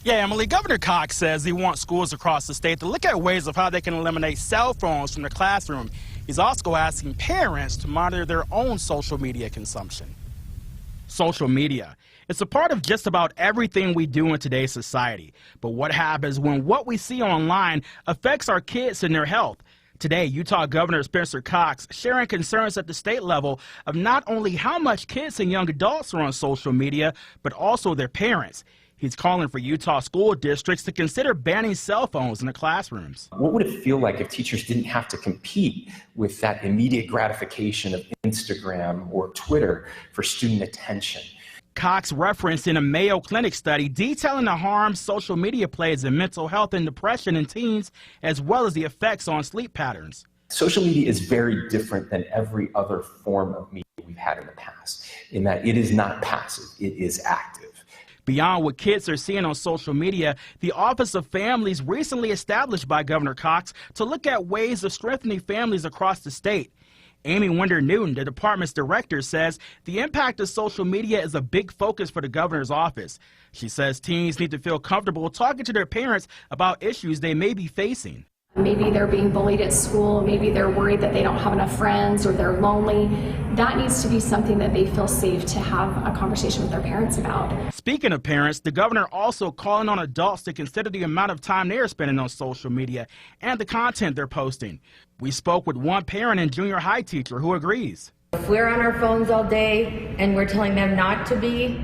Yeah, Emily, Governor Cox says he wants schools across the state to look at ways of how they can eliminate cell phones from the classroom. He's also asking parents to monitor their own social media consumption. Social media. It's a part of just about everything we do in today's society. But what happens when what we see online affects our kids and their health? Today, Utah Governor Spencer Cox sharing concerns at the state level of not only how much kids and young adults are on social media, but also their parents. He's calling for Utah school districts to consider banning cell phones in the classrooms. What would it feel like if teachers didn't have to compete with that immediate gratification of Instagram or Twitter for student attention? Cox referenced in a Mayo Clinic study detailing the harm social media plays in mental health and depression in teens, as well as the effects on sleep patterns. Social media is very different than every other form of media we've had in the past, in that it is not passive, it is active. Beyond what kids are seeing on social media, the Office of Families recently established by Governor Cox to look at ways of strengthening families across the state. Amy Winder-Newton, the department's director, says the impact of social media is a big focus for the governor's office. She says teens need to feel comfortable talking to their parents about issues they may be facing. Maybe they're being bullied at school, maybe they're worried that they don't have enough friends or they're lonely. That needs to be something that they feel safe to have a conversation with their parents about. Speaking of parents, the governor also calling on adults to consider the amount of time they're spending on social media and the content they're posting. We spoke with one parent and junior high teacher who agrees. If we're on our phones all day and we're telling them not to be,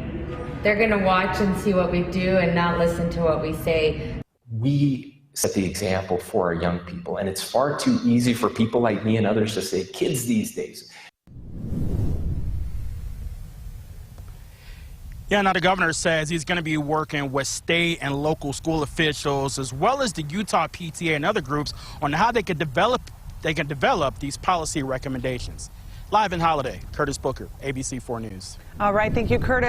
they're going to watch and see what we do and not listen to what we say. We set the example for our young people, and it's far too easy for people like me and others to say, kids these days. Yeah, now the governor says he's going to be working with state and local school officials as well as the Utah PTA and other groups on how they can develop these policy recommendations. Live in Holiday, Curtis Booker, ABC 4 News. All right, thank you, Curtis.